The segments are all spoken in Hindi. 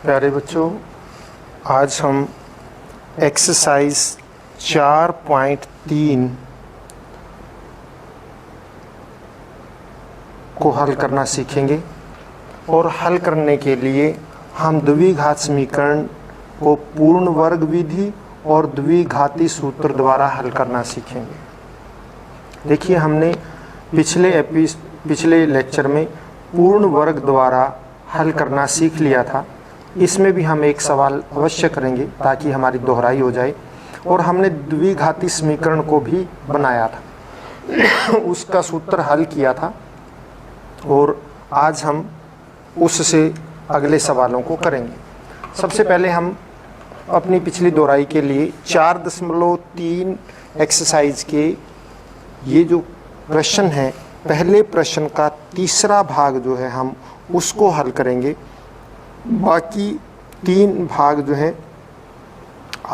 प्यारे बच्चों, आज हम एक्सरसाइज 4.3 को हल करना सीखेंगे और हल करने के लिए हम द्विघात समीकरण को पूर्ण वर्ग विधि और द्विघाती सूत्र द्वारा हल करना सीखेंगे। देखिए, हमने पिछले लेक्चर में पूर्ण वर्ग द्वारा हल करना सीख लिया था। इसमें भी हम एक सवाल अवश्य करेंगे ताकि हमारी दोहराई हो जाए। और हमने द्विघाती समीकरण को भी बनाया था उसका सूत्र हल किया था और आज हम उससे अगले सवालों को करेंगे। सबसे पहले हम अपनी पिछली दोहराई के लिए 4.3 एक्सरसाइज के ये जो प्रश्न है, पहले प्रश्न का तीसरा भाग जो है हम उसको हल करेंगे। बाकी 3 भाग जो हैं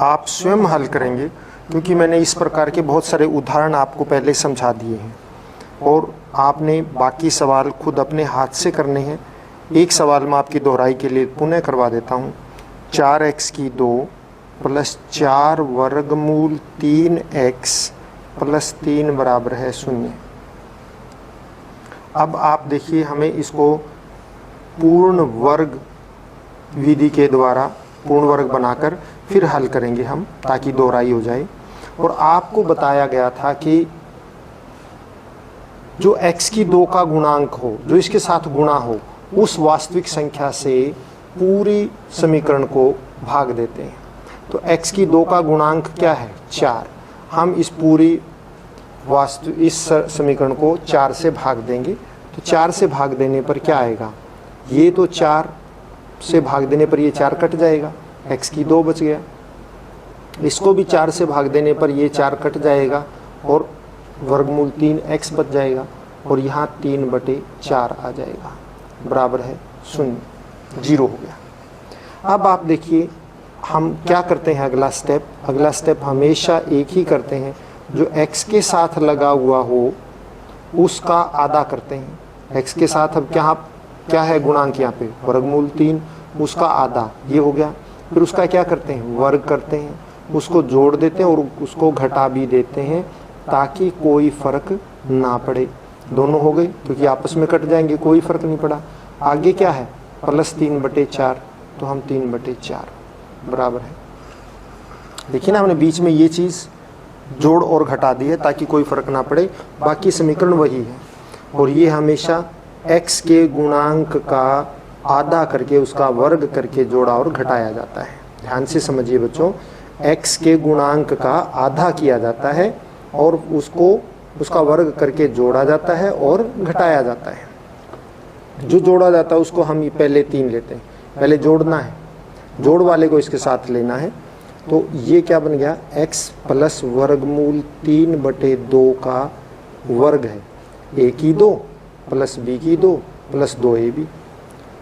आप स्वयं हल करेंगे, क्योंकि मैंने इस प्रकार के बहुत सारे उदाहरण आपको पहले समझा दिए हैं और आपने बाकी सवाल खुद अपने हाथ से करने हैं। एक सवाल मैं आपकी दोहराई के लिए पुनः करवा देता हूँ। 4x² + 4 वर्गमूल 3x + 3 बराबर है 0। अब आप देखिए, हमें इसको पूर्ण वर्ग विधि के द्वारा पूर्ण वर्ग बनाकर फिर हल करेंगे हम, ताकि दोहराई हो जाए। और आपको बताया गया था कि जो x² का गुणांक हो, जो इसके साथ गुणा हो, उस वास्तविक संख्या से पूरी समीकरण को भाग देते हैं। तो x² का गुणांक क्या है? 4। हम इस पूरी इस समीकरण को 4 से भाग देंगे। तो 4 से भाग देने पर क्या आएगा? ये तो 4 से भाग देने पर ये 4 कट जाएगा, x² बच गया। इसको भी 4 से भाग देने पर ये 4 कट जाएगा और वर्गमूल 3x बच जाएगा और यहाँ 3/4 आ जाएगा, बराबर है 0, 0 हो गया। अब आप देखिए, हम क्या करते हैं अगला स्टेप हमेशा एक ही करते हैं। जो x के साथ लगा हुआ हो उसका आधा करते हैं। x के साथ अब क्या है गुणांक? यहाँ पे वर्गमूल 3, उसका आधा, ये हो गया। फिर उसका क्या करते हैं? वर्ग करते हैं, उसको जोड़ देते हैं और उसको घटा भी देते हैं ताकि कोई फर्क ना पड़े। दोनों हो गए क्योंकि आपस में कट जाएंगे, कोई फर्क नहीं पड़ा। आगे क्या है? +3/4, तो हम 3/4 बराबर है। देखिए ना, हमने बीच में ये चीज़ जोड़ और घटा दी है ताकि कोई फर्क ना पड़े। बाकी समीकरण वही है और ये हमेशा x के गुणांक का आधा करके उसका वर्ग करके जोड़ा और घटाया जाता है। ध्यान से समझिए बच्चों, x के गुणांक का आधा किया जाता है और उसका वर्ग करके जोड़ा जाता है और घटाया जाता है। जो जोड़ा जाता है उसको हम पहले 3 लेते हैं, पहले जोड़ना है, जोड़ वाले को इसके साथ लेना है। तो ये क्या बन गया? x + वर्गमूल 3/2 का वर्ग है। a² + b² + 2ab।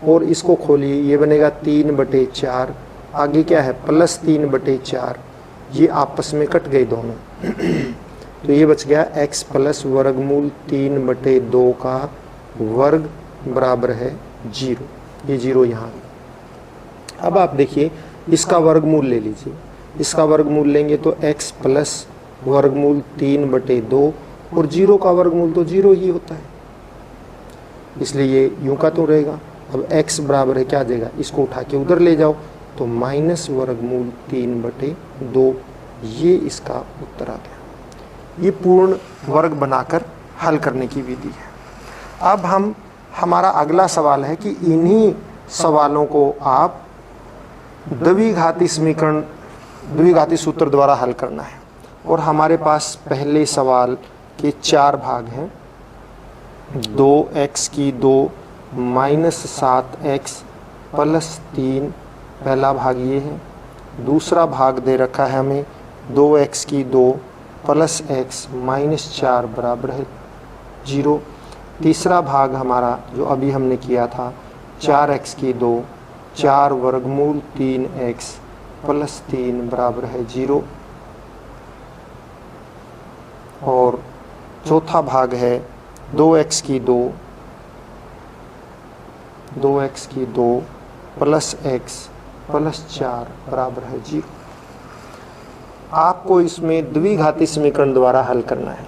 और इसको खोलिए, ये बनेगा 3/4। आगे क्या है? +3/4। ये आपस में कट गए दोनों तो ये बच गया x + वर्गमूल 3/2 का वर्ग बराबर है 0। ये 0 यहाँ। अब आप देखिए, इसका वर्गमूल ले लीजिए। इसका वर्गमूल लेंगे तो x + वर्गमूल 3/2 और 0 का वर्गमूल तो 0 ही होता है, इसलिए ये यूं का तो रहेगा। अब x बराबर है, क्या आ जाएगा? इसको उठा के उधर ले जाओ तो -वर्गमूल 3/2। ये इसका उत्तर आ गया। ये पूर्ण वर्ग बनाकर हल करने की विधि है। अब हमारा अगला सवाल है कि इन्हीं सवालों को आप द्विघाती सूत्र द्वारा हल करना है। और हमारे पास पहले सवाल के 4 भाग हैं। 2x² -7x + 3 पहला भाग ये है। दूसरा भाग दे रखा है हमें 2x² + x -4 बराबर है 0। तीसरा भाग हमारा जो अभी हमने किया था 4x² 4 वर्गमूल 3x + 3 बराबर है 0। और चौथा भाग है 2x² + x प्लस 4 बराबर है 0। आपको इसमें द्विघाती समीकरण द्वारा हल करना है।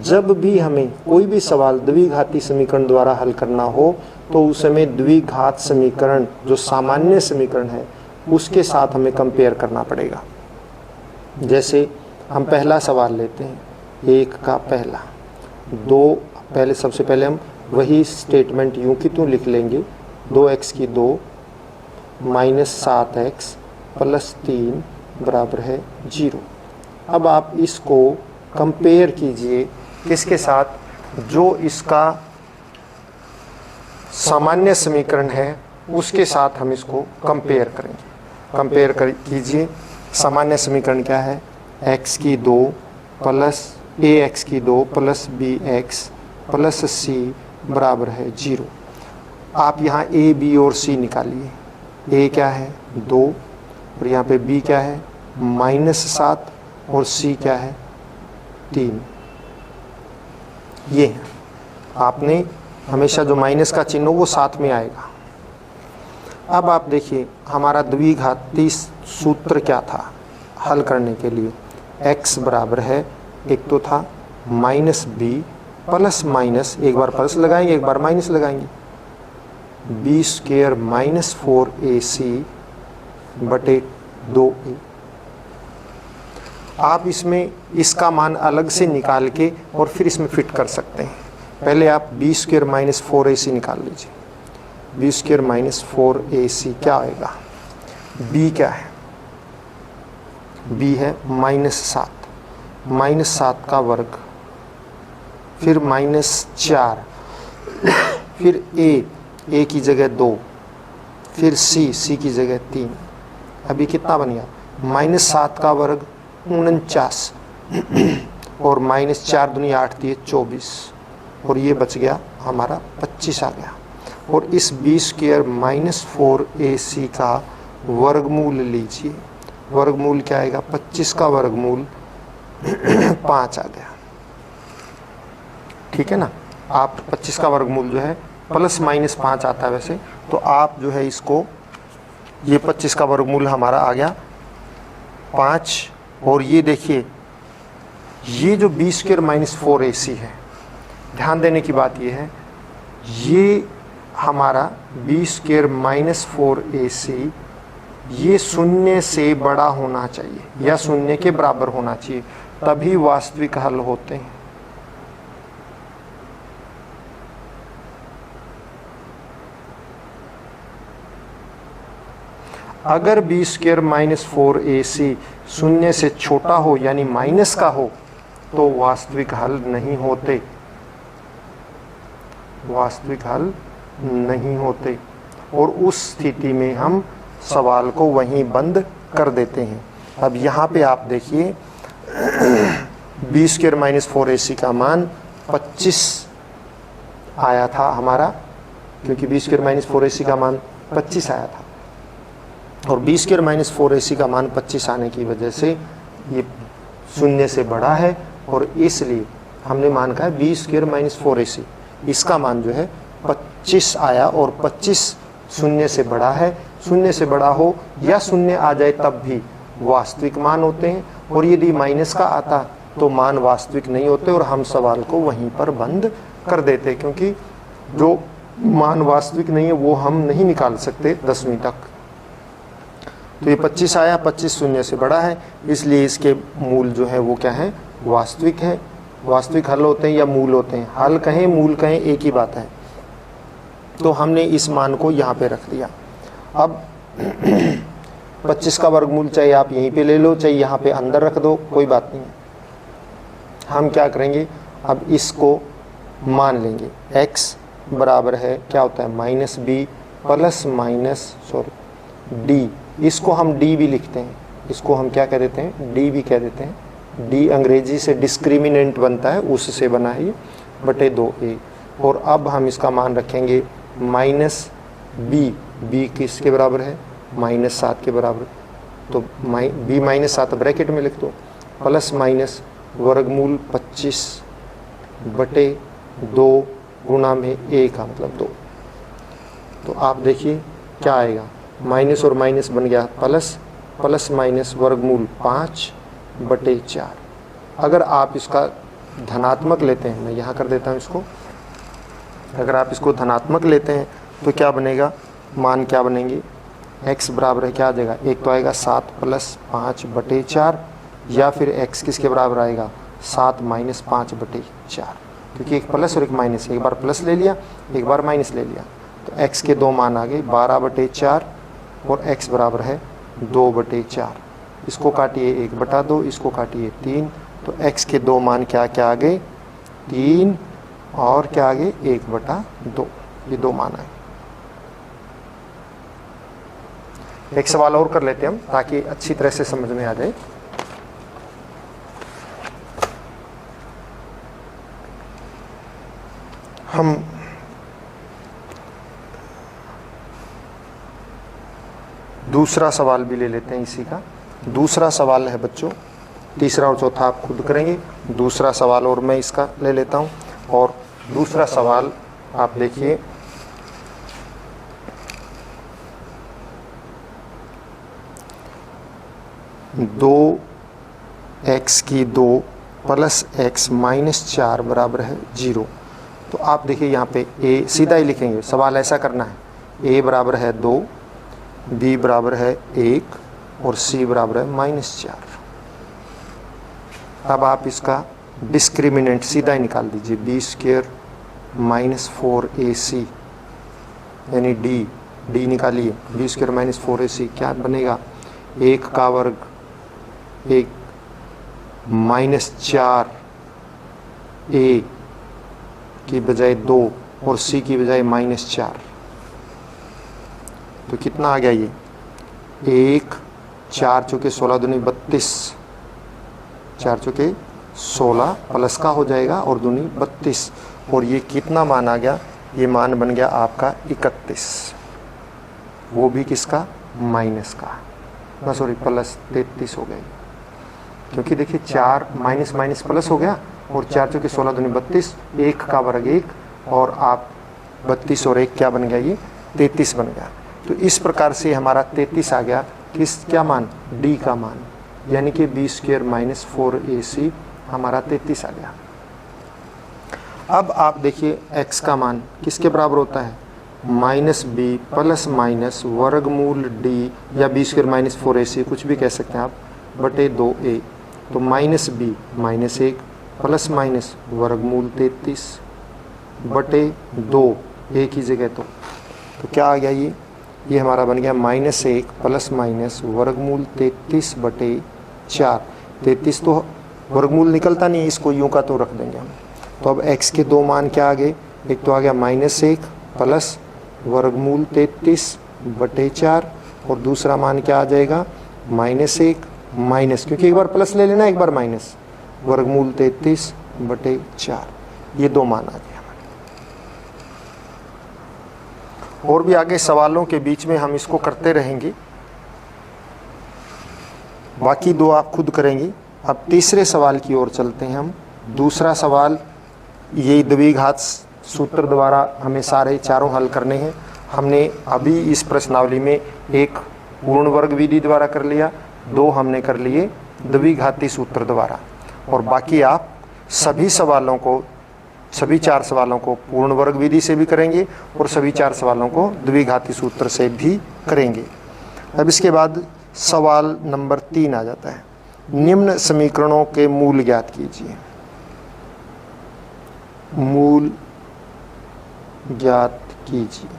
जब भी हमें कोई भी सवाल द्विघाती समीकरण द्वारा हल करना हो तो उस समय द्विघात समीकरण जो सामान्य समीकरण है उसके साथ हमें कंपेयर करना पड़ेगा। जैसे हम पहला सवाल लेते हैं, 1 का पहला, 2 पहले सबसे पहले हम वही स्टेटमेंट यूं की त्यों लिख लेंगे, 2x की 2 माइनस 7x प्लस 3 बराबर है 0। अब आप इसको कंपेयर कीजिए किसके साथ, जो इसका सामान्य समीकरण है उसके साथ हम इसको कंपेयर करेंगे। कंपेयर कीजिए, सामान्य समीकरण क्या है, x की 2 प्लस ax की 2 प्लस bx प्लस c बराबर है 0। आप यहाँ a, b और c निकालिए। a क्या है 2 और यहाँ पे b क्या है -7 और c क्या है 3। ये आपने हमेशा जो माइनस का चिन्ह हो वो साथ में आएगा। अब आप देखिए हमारा द्विघाती सूत्र क्या था हल करने के लिए, x बराबर है, एक तो था माइनस b प्लस माइनस, एक बार प्लस लगाएंगे एक बार माइनस लगाएंगे, b स्क्वायर माइनस 4ac बटे 2a। आप इसमें इसका मान अलग से निकाल के और फिर इसमें फिट कर सकते हैं। पहले आप b स्क्वायर माइनस 4ac निकाल लीजिए। b स्क्वायर माइनस 4ac क्या आएगा, b क्या है, b है -7 का वर्ग, फिर -4, फिर a की जगह 2, फिर c की जगह 3। अभी कितना बन गया, -7 का वर्ग 49 और -4 दूनी 8 दिए 24 और ये बच गया हमारा 25 आ गया। और इस b स्क्वायर माइनस 4ac का वर्गमूल लीजिए, वर्गमूल क्या आएगा, 25 का वर्गमूल 5 आ गया। ठीक है ना, आप 25 का वर्गमूल जो है प्लस माइनस 5 आता है वैसे, तो आप जो है इसको, ये 25 का वर्गमूल हमारा आ गया 5। और ये देखिए ये जो b स्क्वायर माइनस 4ac है, ध्यान देने की बात ये है, ये हमारा b स्क्वायर माइनस 4ac ये 0 से बड़ा होना चाहिए या 0 के बराबर होना चाहिए, तभी वास्तविक हल होते हैं। अगर b स्क्वायर माइनस 4ac 0 से छोटा हो यानी माइनस का हो तो वास्तविक हल नहीं होते, वास्तविक हल नहीं होते। और उस स्थिति में हम सवाल को वहीं बंद कर देते हैं। अब यहाँ पे आप देखिए b स्क्वायर माइनस 4ac का मान 25 आया था हमारा, क्योंकि b स्क्वायर माइनस 4ac का मान 25 आया था, और b स्क्वायर माइनस 4ac का मान 25 आने की वजह से ये 0 से बड़ा है, और इसलिए हमने मान का है b स्क्वायर माइनस 4ac, इसका मान जो है 25 आया, और 25 0 से बड़ा है। 0 से बड़ा हो या 0 आ जाए तब भी वास्तविक मान होते हैं, और यदि माइनस का आता तो मान वास्तविक नहीं होते और हम सवाल को वहीं पर बंद कर देते, क्योंकि जो मान वास्तविक नहीं है वो हम नहीं निकाल सकते 10वीं तक। तो ये 25 आया, 25 0 से बड़ा है, इसलिए इसके मूल जो है वो क्या है, वास्तविक है। वास्तविक हल होते हैं या मूल होते हैं, हल कहें मूल कहें एक ही बात है। तो हमने इस मान को यहाँ पे रख दिया। अब 25 का वर्गमूल चाहे आप यहीं पे ले लो चाहे यहाँ पे अंदर रख दो, कोई बात नहीं है। हम क्या करेंगे, अब इसको मान लेंगे x बराबर है क्या होता है -b प्लस माइनस d, इसको हम d भी लिखते हैं, इसको हम क्या कह देते हैं, d भी कह देते हैं। d अंग्रेजी से डिस्क्रिमिनेंट बनता है, उससे बना है ये, बटे 2a। और अब हम इसका मान रखेंगे -b किसके बराबर है, -7 के बराबर, तो b -7 ब्रैकेट में लिख दो, प्लस माइनस वर्गमूल 25 बटे 2 गुणा में a का मतलब 2। तो आप देखिए क्या आएगा, माइनस और माइनस बन गया प्लस, प्लस माइनस वर्गमूल 5/4। अगर आप इसका धनात्मक लेते हैं, मैं यहाँ कर देता हूँ इसको, अगर आप इसको धनात्मक लेते हैं तो क्या बनेगा, मान क्या बनेंगे, x बराबर है क्या आ जाएगा, एक तो आएगा 7 + 5/4 या फिर x किसके बराबर आएगा 7 - 5/4, क्योंकि एक प्लस और एक माइनस, एक बार प्लस ले लिया एक बार माइनस ले लिया। तो x के दो मान आ गए 12/4 और x बराबर है 2/4। इसको काटिए 1/2, इसको काटिए 3, तो x के दो मान क्या क्या आ गए 3 और क्या आ गए 1/2, ये दो मान आए। एक सवाल और कर लेते हैं हम ताकि अच्छी तरह से समझ में आ जाए। हम दूसरा सवाल भी ले लेते हैं इसी का। दूसरा सवाल है बच्चों, तीसरा और चौथा आप खुद करेंगे। दूसरा सवाल और मैं इसका ले लेता हूं, और दूसरा सवाल आप देखिए, दो x की 2 + x - 4 बराबर है 0। तो आप देखिए यहाँ पे a सीधा ही लिखेंगे, सवाल ऐसा करना है, a बराबर है 2, b बराबर है 1 और c बराबर है -4। अब आप इसका डिस्क्रिमिनेंट सीधा ही निकाल दीजिए, b² - 4ac यानी d निकालिए, b² - 4ac क्या बनेगा, 1 का वर्ग 1 -4 a की बजाय 2 और c की बजाय -4, तो कितना आ गया ये 1 4 चौके 16 दूनी 32, 4 चौके 16 प्लस का हो जाएगा और दूनी 32, और ये कितना मान आ गया, ये मान बन गया आपका 31, वो भी किसका माइनस का, ना सॉरी प्लस 33 हो गया, क्योंकि देखिए 4 माइनस माइनस प्लस हो गया और 4 चौके 16 दूनी 32, 1 का वर्ग 1 और आप 32 और 1 क्या बन गया, ये 33 बन गया। तो इस प्रकार से हमारा 33 आ गया, किस क्या मान, d का मान, यानी कि b² - 4ac हमारा 33 आ गया। अब आप देखिए x का मान किसके बराबर होता है, -b ± वर्गमूल d या b² - 4ac कुछ भी कह सकते हैं आप, बटे 2a, तो -b -1 प्लस माइनस वर्गमूल 33 बटे 2 a की जगह, तो क्या आ गया, ये हमारा बन गया -1 प्लस माइनस वर्गमूल 33 बटे 4। 33 तो वर्गमूल निकलता नहीं, इसको यूं का तो रख देंगे हम। तो अब x के दो मान क्या आ गए, एक तो आ गया -1 प्लस वर्गमूल 33 बटे 4 और दूसरा मान क्या आ जाएगा -1 माइनस, क्योंकि एक बार प्लस ले लेना एक बार माइनस, वर्गमूल 33 बटे 4, ये दो मान आ गए हमारे। और भी आगे सवालों के बीच में हम इसको करते रहेंगे, बाकी दो आप खुद करेंगे। अब तीसरे सवाल की ओर चलते हैं हम। दूसरा सवाल, ये द्विघात सूत्र द्वारा हमें सारे चारों हल करने हैं। हमने अभी इस प्रश्नावली में एक पूर्ण वर्ग विधि द्वारा कर लिया, 2 हमने कर लिए द्विघाती सूत्र द्वारा, और बाकी आप सभी सवालों को, सभी 4 सवालों को पूर्ण वर्ग विधि से भी करेंगे और सभी 4 सवालों को द्विघाती सूत्र से भी करेंगे। अब इसके बाद सवाल नंबर 3 आ जाता है, निम्न समीकरणों के मूल ज्ञात कीजिए। मूल ज्ञात कीजिए,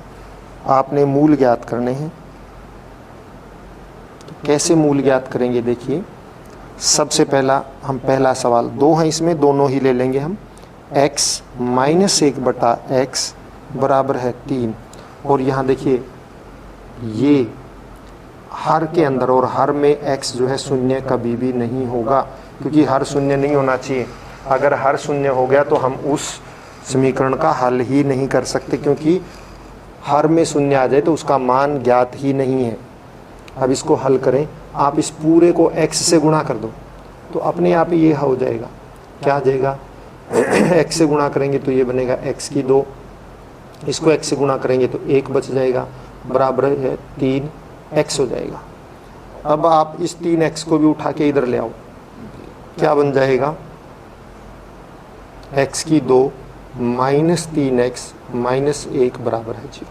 आपने मूल ज्ञात करने हैं। तो कैसे मूल ज्ञात करेंगे, देखिए सबसे पहला हम पहला सवाल, 2 हैं इसमें, दोनों ही ले लेंगे हम। x - 1 बटा x बराबर है 3, और यहाँ देखिए ये हर के अंदर, और हर में x जो है शून्य कभी भी नहीं होगा, क्योंकि हर शून्य नहीं होना चाहिए। अगर हर शून्य हो गया तो हम उस समीकरण का हल ही नहीं कर सकते, क्योंकि हर में शून्य आ जाए तो उसका मान ज्ञात ही नहीं है। अब इसको हल करें, आप इस पूरे को x से गुणा कर दो तो अपने आप ही ये हो जाएगा, क्या आ जाएगा x से गुणा करेंगे तो ये बनेगा x की 2, इसको x से गुणा करेंगे तो 1 बच जाएगा, बराबर है 3 x हो जाएगा। अब आप इस 3x को भी उठा के इधर ले आओ, क्या बन जाएगा, x की 2 माइनस 3x माइनस 1 बराबर है 0।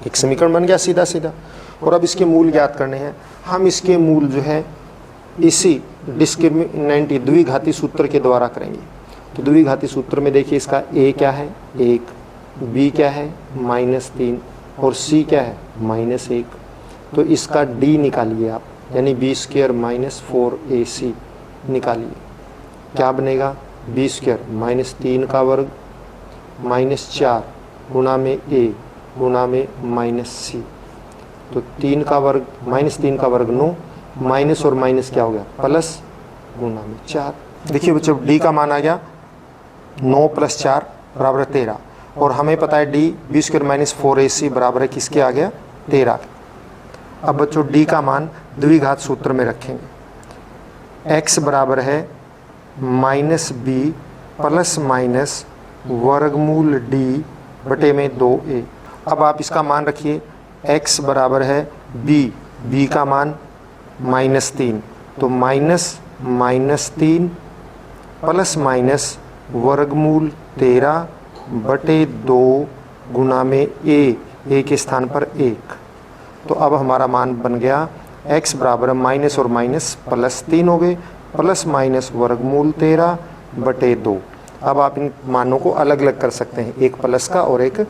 एक समीकरण बन गया सीधा सीधा। और अब इसके मूल ज्ञात करने हैं। हम इसके मूल जो है इसी डिस्क्रिमिनेंट द्विघाती सूत्र के द्वारा करेंगे। तो द्विघाती सूत्र में देखिए इसका a क्या है 1, b क्या है -3 और c क्या है -1। तो इसका d निकालिए आप, यानी b² माइनस 4ac निकालिए। क्या बनेगा, b² -3 का वर्ग -4 गुना में a गुना में -c। तो 3 का वर्ग -3 का वर्ग 9, माइनस और माइनस क्या हो गया प्लस, गुना में 4। देखिए बच्चों d का मान आ गया 9 + 4 बराबर 13। और हमें पता है d b² माइनस 4ac बराबर है किसके आ गया 13। अब बच्चों d का मान द्विघात सूत्र में रखेंगे। x बराबर है -b प्लस माइनस वर्गमूल d बटे में 2a। अब आप इसका मान रखिए, x बराबर है b का मान -3, तो -3 प्लस माइनस वर्गमूल 13 बटे 2 गुना में a के स्थान पर 1। तो अब हमारा मान बन गया x बराबर माइनस और माइनस +3 हो गए, प्लस माइनस वर्गमूल 13 बटे 2। अब आप इन मानों को अलग अलग कर सकते हैं, एक प्लस का और एक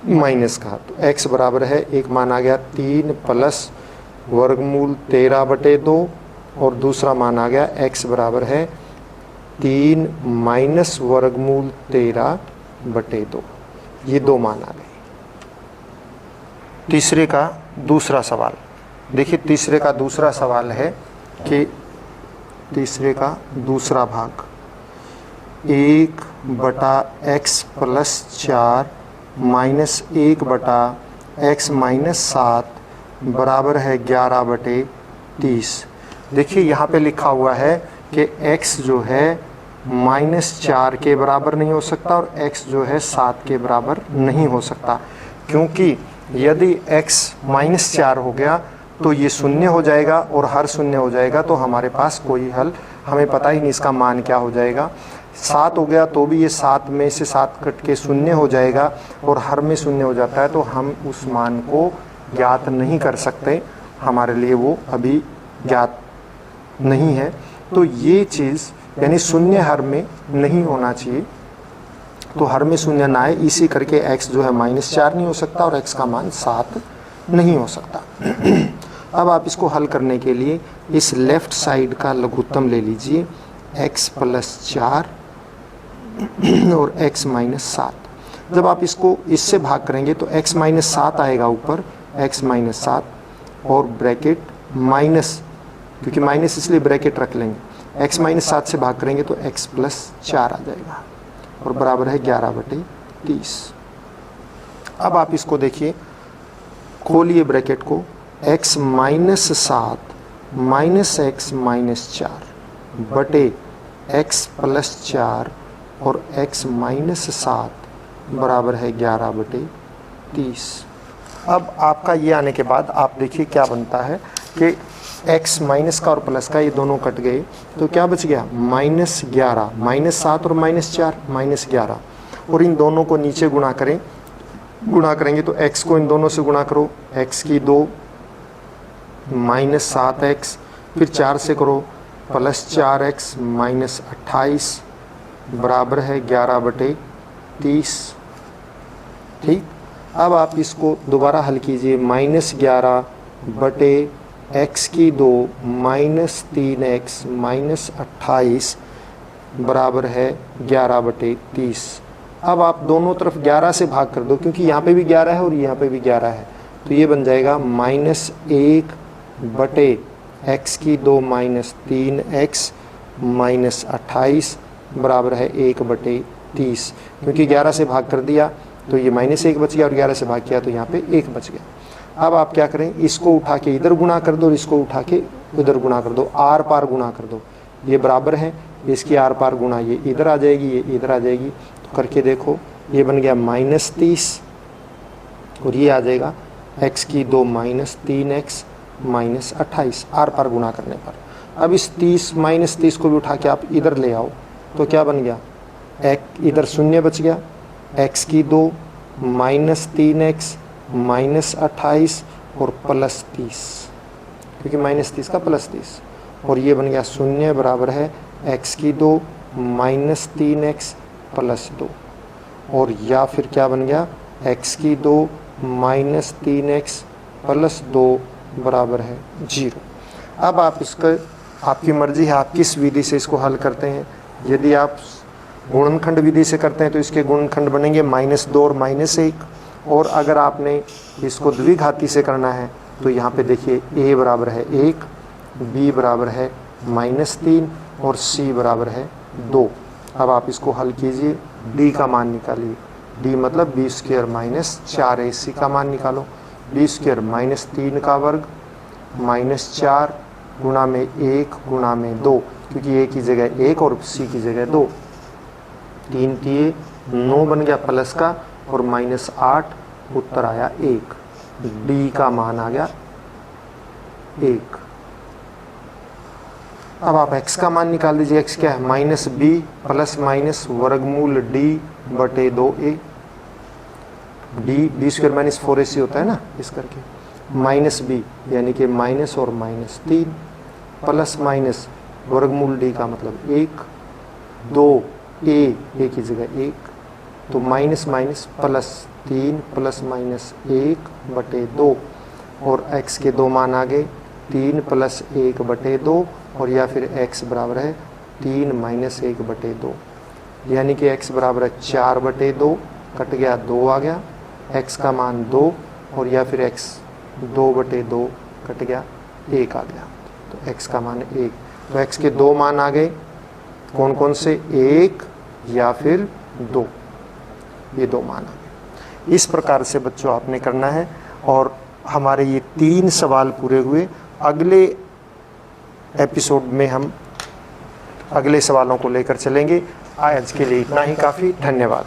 माइनस का। तो x बराबर है, एक मान आ गया 3 प्लस वर्गमूल 13 बटे 2 और दूसरा मान आ गया x बराबर है 3 माइनस वर्गमूल 13 बटे 2। ये दो मान आ गए। तीसरे का दूसरा सवाल देखिए, तीसरे का दूसरा सवाल है कि तीसरे का दूसरा भाग 1/x + 4 माइनस 1/x माइनस 7 बराबर है 11/30। देखिए यहाँ पे लिखा हुआ है कि x जो है -4 के बराबर नहीं हो सकता और x जो है 7 के बराबर नहीं हो सकता, क्योंकि यदि x -4 हो गया तो ये शून्य हो जाएगा और हर शून्य हो जाएगा तो हमारे पास कोई हल, हमें पता ही नहीं इसका मान क्या हो जाएगा। 7 हो गया तो भी ये 7 में से 7 कट के शून्य हो जाएगा और हर में शून्य हो जाता है, तो हम उस मान को ज्ञात नहीं कर सकते, हमारे लिए वो अभी ज्ञात नहीं है। तो ये चीज़ यानी शून्य हर में नहीं होना चाहिए, तो हर में शून्य ना आए, इसी करके x जो है -4 नहीं हो सकता और x का मान 7 नहीं हो सकता। अब आप इसको हल करने के लिए इस लेफ्ट साइड का लघुत्तम ले लीजिए, x + 4 और x - 7। जब आप इसको इससे भाग करेंगे तो x - 7 आएगा ऊपर, x - 7 और ब्रैकेट माइनस, क्योंकि माइनस इसलिए ब्रैकेट रख लेंगे, x - 7 से भाग करेंगे तो x + 4 आ जाएगा और बराबर है 11/30। अब आप इसको देखिए, खोलिए ब्रैकेट को, x - 7 माइनस x - 4 बटे x + 4 और x - 7 बराबर है 11/30। अब आपका ये आने के बाद आप देखिए क्या बनता है कि x माइनस का और प्लस का ये दोनों कट गए, तो क्या बच गया -11, -7 और -4 -11। और इन दोनों को नीचे गुणा करें, गुणा करेंगे तो x को इन दोनों से गुणा करो, x की 2 -7x, फिर 4 से करो +4x -28 बराबर है 11/30। ठीक, अब आप इसको दोबारा हल कीजिए, -11 बटे x की 2 -3x -28 बराबर है 11/30। अब आप दोनों तरफ 11 से भाग कर दो, क्योंकि यहाँ पे भी 11 है और यहाँ पे भी 11 है, तो ये बन जाएगा -1 बटे x की 2 -3x -28 बराबर है 1/30। क्योंकि 11 से भाग कर दिया तो ये -1 बच गया और 11 से भाग किया तो यहाँ पे 1 बच गया। अब आप क्या करें, इसको उठा के इधर गुणा कर दो और इसको उठा के उधर गुणा कर दो, आर पार गुणा कर दो, ये बराबर है, इसकी आर पार गुणा ये इधर आ जाएगी, ये इधर आ जाएगी, तो करके देखो, ये बन गया -30 और ये आ जाएगा x की 2 माइनस 3x माइनस 28 आर पार गुणा करने पर। अब इस 30 माइनस 30 को भी उठा के आप इधर ले आओ तो क्या बन गया, इधर शून्य बच गया, x की 2 माइनस 3x माइनस 28 और प्लस 30, क्योंकि माइनस 30 का प्लस 30, और ये बन गया शून्य बराबर है x की 2 माइनस 3x प्लस 2, और या फिर क्या बन गया x की 2 माइनस 3x प्लस 2 बराबर है 0। अब आप इसका आपकी मर्जी है, आप किस विधि से इसको हल करते हैं। यदि आप गुणनखंड विधि से करते हैं तो इसके गुणनखंड बनेंगे -2 और -1, और अगर आपने इसको द्विघाती से करना है तो यहाँ पे देखिए a बराबर है 1, b बराबर है -3 और c बराबर है 2। अब आप इसको हल कीजिए, d का मान निकालिए, d मतलब b स्क्वायर माइनस 4ac का मान निकालो, b स्क्वायर माइनस 3 का वर्ग माइनस 4 गुणा में 1 गुणा में 2, क्योंकि a की जगह 1 और c की जगह 2, 3 तिये 9 बन गया प्लस का, और -8 उत्तर आया 1, d का मान आ गया 1। अब आप x का मान निकाल दीजिए, x क्या है -b प्लस माइनस वर्गमूल d बटे 2a, b square minus 4ac होता है ना, इस करके -b यानी कि माइनस और -3 प्लस माइनस वर्गमूल d का मतलब 1, 2a की जगह 1, तो minus minus plus 3 plus minus 1 बटे 2, और x के 2 मान आ गए 3 प्लस 1 बटे 2, और या फिर x बराबर है 3 माइनस 1 बटे 2, यानी कि x बराबर है 4 बटे 2, कट गया 2 आ गया, x का मान 2, और या फिर x 2 बटे 2 कट गया 1 आ गया, तो x का मान 1। तो x के 2 मान आ गए, कौन कौन से, 1 या फिर 2, ये 2 मान आ गए। इस प्रकार से बच्चों आपने करना है, और हमारे ये 3 सवाल पूरे हुए। अगले एपिसोड में हम अगले सवालों को लेकर चलेंगे। आज के लिए इतना ही काफ़ी, धन्यवाद।